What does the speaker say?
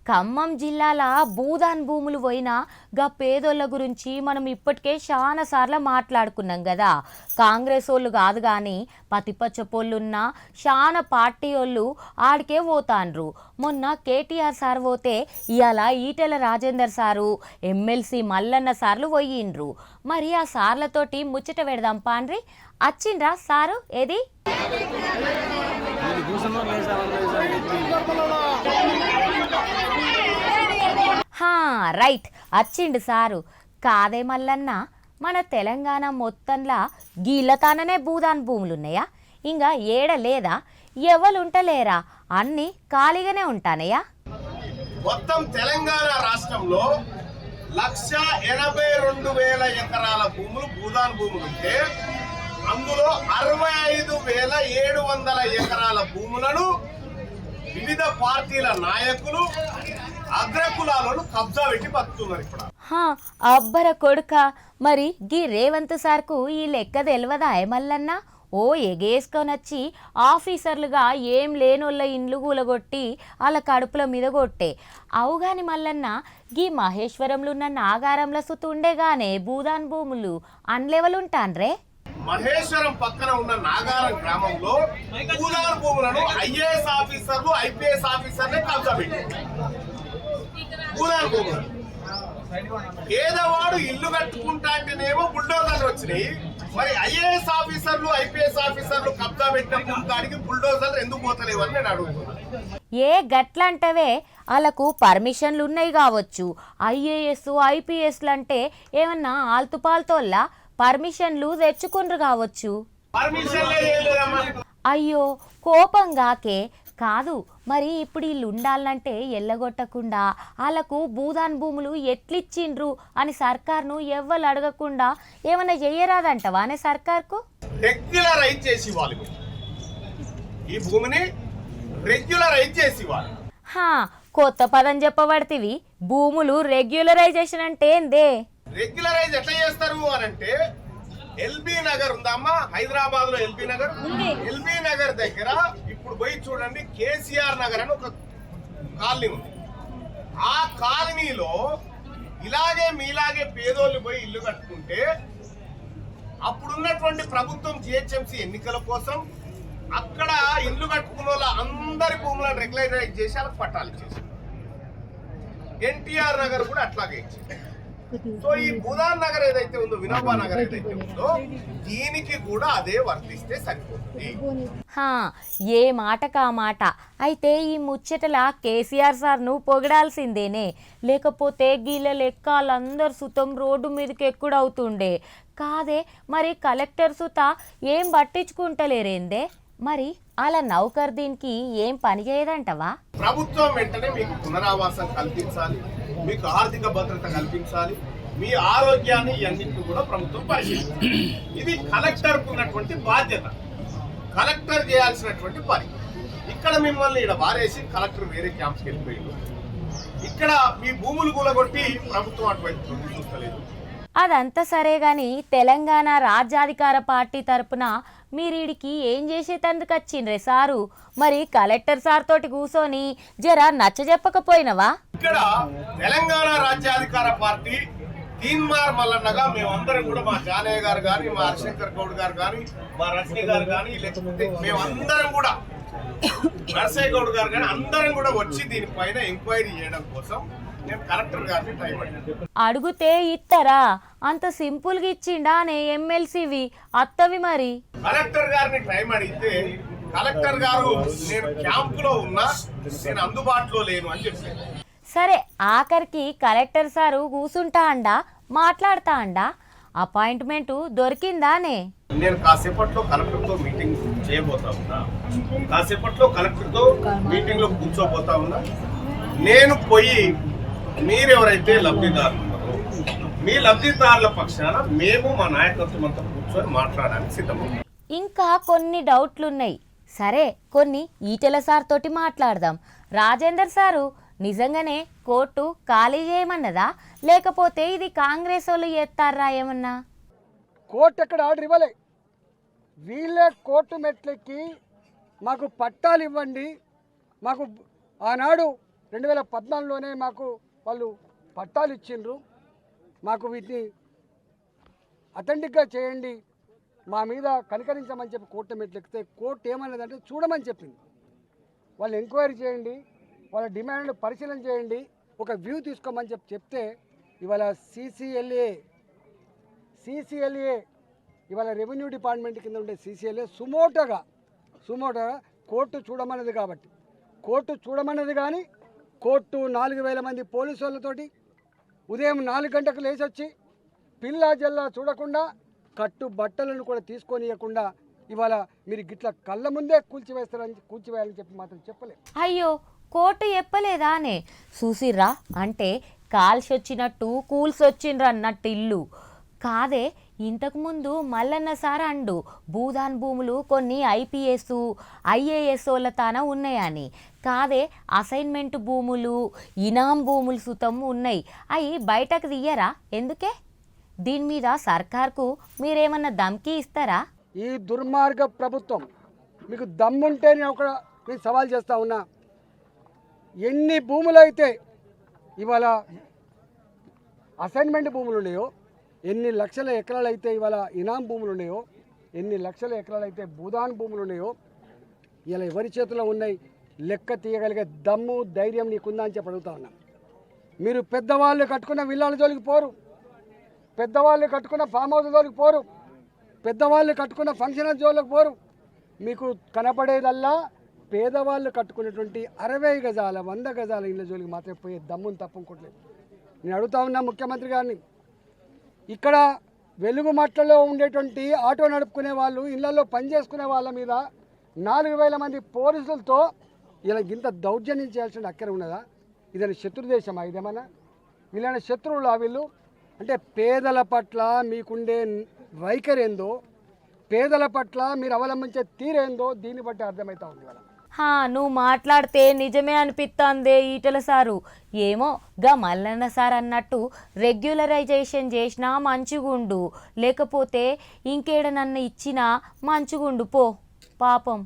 ఖమ్మం జిల్లాల భూదాన్ భూములు పోయిన గా పేదోళ్ళ గురించి మనం ఇప్పటికే చాలా సార్లు మాట్లాడుకున్నాం కదా. కాంగ్రెస్ వాళ్ళు కాదు కానీ పతిపచ్చపోళ్ళున్న చాలా పార్టీ వాళ్ళు ఆడికే పోతాండ్రు. మొన్న కేటీఆర్ సార్ పోతే ఇవాళ ఈటెల రాజేందర్ సారు ఎమ్మెల్సీ మల్లన్న సార్లు పోయిండ్రు. మరి ఆ సార్లతోటి ముచ్చట పెడదాం పాండ్రి. వచ్చిండ్రా సారు? ఏది రైట్, వచ్చిండు సారు. కాదే మల్లన్న, మన తెలంగాణ మొత్తంలా గీళ్ళతాననే భూదాన్ భూములున్నాయా? ఇంకా ఏడ లేదా? ఎవలుంటలేరా? అన్నీ ఖాళీగానే ఉంటానయా? మొత్తం తెలంగాణ రాష్ట్రంలో 1,82,000 ఎకరాల భూములు భూదాన్ భూములు ఉంటే అందులో 65,700 ఎకరాల భూములను వివిధ పార్టీల నాయకులు అగ్రకులాలను కబ్జా పెట్టి బతుకుతున్నారు. ఇప్పుడు అబ్బర కొడుక, మరి గీ రేవంత్ సార్కు ఈ లెక్క తెలియదా మల్లన్న? ఓ ఎగేసుకొనొచ్చి ఆఫీసర్లుగా ఏం లేనోళ్ళ ఇండ్లు కూలగొట్టి వాళ్ళ కడుపుల మీద కొట్టే. అవుగాని మల్లన్న, గీ మహేశ్వరంలో ఉన్న నాగారంల సుతుండేగానే భూదాన్ భూములు అన్లెవలుంటాన్రే. మహేశ్వరం పక్కన ఉన్న నాగారం గ్రామంలో భూదాన్ భూములను ఐఏఎస్ ఆఫీసర్లు ఐపీఎస్ ఆఫీసర్లే కబ్జా పెట్టారు. భూదాన్ భూములు పేదవాడు ఇల్లు కట్టుకుంటా అంటేనేమో బుల్డోజర్లు వచ్చినాయి. మరి ఐఏఎస్ ఆఫీసర్లు ఐపీఎస్ ఆఫీసర్లు కబ్జా పెట్టిన దానికి బుల్డోజర్లు ఎందుకు పోతలేవు అని నేను అడుగుతున్నాను. ఏ గట్లంటవే, వాళ్ళకు పర్మిషన్లు ఉన్నాయి కావచ్చు. ఐఏఎస్ ఐపీఎస్లు అంటే ఏమన్నా ఆల్తుపాల్తోల్లా పర్మిషన్లు తెచ్చుకుండ్రు కావచ్చు. అయ్యో కోపంగాకే కాదు. మరి ఇప్పుడు వీళ్ళు ఉండాలంటే ఎల్లగొట్టకుండా వాళ్ళకు భూదాన్ భూములు ఎట్లిచ్చిండ్రు అని సర్కార్ను ఎవ్వరు అడగకుండా ఏమన్నా చెయ్యరాదంటవా అనే సర్కార్కు? రెగ్యులరైజ్ చేసి వాళ్ళు ఈ భూమిని రెగ్యులరైజ్ చేసి వాళ్ళు. కొత్త పదం చెప్పబడితివి. భూములు రెగ్యులరైజేషన్ అంటే ఏందే? రెగ్యులరైజ్ ఎట్లా చేస్తారు అని అంటే, ఎల్బీ నగర్ ఉందమ్మా, హైదరాబాద్ లో ఎల్బీ నగర్. ఎల్బీ నగర్ దగ్గర ఇప్పుడు పోయి చూడండి, కేసీఆర్ నగర్ అని ఒక కాలనీ ఉంది. ఆ కాలనీలో ఇలాగే మీలాగే పేదోళ్ళు పోయి ఇల్లు కట్టుకుంటే అప్పుడున్నటువంటి ప్రభుత్వం జిహెచ్ఎంసీ ఎన్నికల కోసం అక్కడ ఇల్లు కట్టుకున్న వాళ్ళ అందరి భూములను రెగ్యులరైజ్ చేసి వాళ్ళకి పట్టాలు ఇచ్చేసి, ఎన్టీఆర్ నగర్ కూడా అట్లాగే ఇచ్చింది. సో ఈ భూదాన్ నగర్ ఏదైతే ఉందో, వినోబా నగర్ ఏదైతే ఉందో, దీనికి కూడా అదే వర్తిస్తే సరిపోతుంది. ఏ మాటకా మాట. అయితే ఈ ముచ్చటల కేసీఆర్ సార్ను పొగడాల్సిందేనే. లేకపోతే గీళ్ళ లెక్క వాళ్ళందరు సుతం రోడ్డు మీదకి ఎక్కుడవుతుండే కాదే. మరి కలెక్టర్ సుత ఏం పట్టించుకుంటలేరేందే? మరి అలా నౌకర్ దీనికి ఏం పని చేయదంటవా? ప్రభుత్వం వెంటనే మీకు పునరావాసం కల్పించాలి, మీకు ఆర్థిక భద్రత కల్పించాలి, మీ ఆరోగ్యాన్ని అన్నింటినీ కూడా ప్రభుత్వం పరిశీలించాలి. ఇది కలెక్టర్ ఉన్నటువంటి బాధ్యత, కలెక్టర్ చేయాల్సినటువంటి పని. ఇక్కడ మిమ్మల్ని ఇక్కడ వారేసి కలెక్టర్ వేరే క్యాంప్స్కి వెళ్ళిపోయింది. ఇక్కడ మీ భూములు కూలగొట్టి ప్రభుత్వం అటువంటి చూస్తలేదు. అదంతా సరే గాని తెలంగాణ రాజ్యాధికార పార్టీ తరపున మీరీడికి ఏం చేసేటందుకు వచ్చిండ్రే సారు? మరి కలెక్టర్ సార్ తోటి కూర్చొని జర నచ్చ చెప్పకపోయినవా? ఇక్కడ తెలంగాణ రాజ్యాధికార పార్టీ తీన్మార్ మల్లన్నగా మేమందరం కూడా, మా జానయ్య గారు కానీ, మా హరిశంకర్ గౌడ్ గారు కానీ, మా రజనీ గారు కానీ, లేకపోతే మేమందరం కూడా, నరసయ్య గౌడ్ గారు కానీ, అందరం కూడా వచ్చి దీనిపైన ఎంక్వైరీ చేయడం కోసం నేను కలెక్టర్ గారిని టైం అడిగాను. అడుగుతే ఇస్తారా? అంత సింపుల్ గా ఇచ్చిండా నే ఎమ్మెల్సీవి అత్తవి? మరి కలెక్టర్ గారిని టైం అడిగితే కలెక్టర్ గారు నేను క్యాంపులో ఉన్నా, నేను అందుబాటులో లేను అని చెప్పారు. సరే, ఆఖరికి కలెక్టర్ సారు కూసుంటా అండా, మాట్లాడతా అండా, అపాయింట్మెంట్ దొరికిందానే? నేను కాసేపట్లో కలెక్టర్తో మీటింగ్ చేయబోతా ఉన్నా, కాసేపట్లో కలెక్టర్తో మీటింగ్ లో కూర్చోబోతా ఉన్నా. నేను పోయి మీరెవరైతే లబ్ధిదారులు ఉన్నారో మీ లబ్ధిదారుల పక్షాన మేము మా నాయకత్వం అంతా కూర్చొని మాట్లాడడానికి సిద్ధమవుతాం. ఇంకా కొన్ని డౌట్లున్నాయి. సరే, కొన్ని ఈటెల సార్ తోటి మాట్లాడదాం. రాజేందర్ సారు నిజంగానే కోర్టు ఖాళీ చేయమన్నదా, లేకపోతే ఇది కాంగ్రెస్ వాళ్ళు చేస్తారా ఏమన్నా? కోర్టు ఎక్కడ ఆర్డర్ ఇవ్వలే. వీళ్ళే కోర్టు మెట్లెక్కి మాకు పట్టాలు ఇవ్వండి, మాకు ఆనాడు 2014లోనే మాకు వాళ్ళు పట్టాలు ఇచ్చిండ్రు, మాకు వీటిని అథెంటిక్గా చేయండి, మా మీద కనికరించమని చెప్పి కోర్టు మెట్లు ఎక్కితే కోర్టు ఏమన్నదంటే చూడమని చెప్పింది. వాళ్ళు ఎంక్వైరీ చేయండి, వాళ్ళ డిమాండ్లు పరిశీలన చేయండి, ఒక వ్యూ తీసుకోమని చెప్తే ఇవాళ CCLA ఇవాళ రెవెన్యూ డిపార్ట్మెంట్ కింద ఉండే CCLA సుమోటోగా కోర్టు చూడమన్నది. కాబట్టి కోర్టు చూడమన్నది కానీ కోర్టు 4000 మంది పోలీసు వాళ్ళతోటి ఉదయం 4 గంటలకు లేచి వచ్చి పిల్లా జల్లా చూడకుండా కట్టు బట్టలను కూడా తీసుకొనియకుండా ఇవాళ మీరు గిట్ల కళ్ళ ముందే కూల్చివేయాలని చెప్పి మాత్రం చెప్పలేదు. అయ్యో కోర్టు చెప్పలేదానే చూసిర్రా, అంటే కాల్సొచ్చినట్టు కూల్సొచ్చిండ్రు అన్నట్టు ఇల్లు కాదే. ఇంతకుముందు మల్లన్న సార్ అండు భూదాన్ భూములు కొన్ని IPS IAS వాళ్ళ తాన ఉన్నాయని, కాదే అసైన్మెంట్ భూములు ఇనాం భూములు సుతం ఉన్నాయి, అవి బయటకు తీయరా ఎందుకే? దీని మీద సర్కార్కు మీరేమన్నా ధమ్కీ ఇస్తారా? ఈ దుర్మార్గ ప్రభుత్వం మీకు దమ్ముంటే నేను సవాల్ చేస్తా ఉన్నా, ఎన్ని భూములు అయితే ఇవాళ అసైన్మెంట్ భూములు ఉన్నాయో, ఎన్ని లక్షల ఎకరాలు అయితే ఇవాళ ఇనాం భూములు ఉన్నాయో, ఎన్ని లక్షల ఎకరాలు అయితే భూదాన్ భూములు ఉన్నాయో, ఇలా ఎవరి చేతిలో ఉన్నాయి లెక్క తీయగలిగే దమ్ము ధైర్యం నీకుందా అని చెప్పి అడుగుతా ఉన్నా. మీరు పెద్దవాళ్ళు కట్టుకున్న విల్లాల జోలికి పోరు, పెద్దవాళ్ళు కట్టుకున్న ఫామ్ హౌస్ జోలికి పోరు, పెద్దవాళ్ళు కట్టుకున్న ఫంక్షన్ జోలికి పోరు. మీకు కనపడేదల్లా పేదవాళ్ళు కట్టుకునేటువంటి 60 గజాల 100 గజాల ఇళ్ళ జోలికి మాత్రమే పోయే దమ్ముని తప్పుకోవట్లేదు. నేను అడుగుతా ఉన్నా ముఖ్యమంత్రి గారిని, ఇక్కడ వెలుగు మట్టలో ఉండేటువంటి ఆటో నడుపుకునే వాళ్ళు, ఇళ్లలో పనిచేసుకునే వాళ్ళ మీద 4000 మంది పోలీసులతో ఇలా ఇంత దౌర్జన్యం చేయాల్సిన అక్కర ఉన్నదా? ఇదని శత్రుదేశమా? ఇదేమన్నా వీళ్ళైనా శత్రువులా వీళ్ళు? అంటే పేదల పట్ల మీకుండే వైఖరి ఏందో, పేదల పట్ల మీరు అవలంబించే తీరేందో దీన్ని బట్టి అర్థమవుతా ఉంది కదా. నువ్వు మాట్లాడితే నిజమే అనిపిస్తుందే ఈటల సారు. ఏమో గా మల్లన్న సార్ అన్నట్టు రెగ్యులరైజేషన్ చేసినా మంచిగుండు, లేకపోతే ఇంకేడనన్న ఇచ్చినా మంచిగుండు పో పాపం.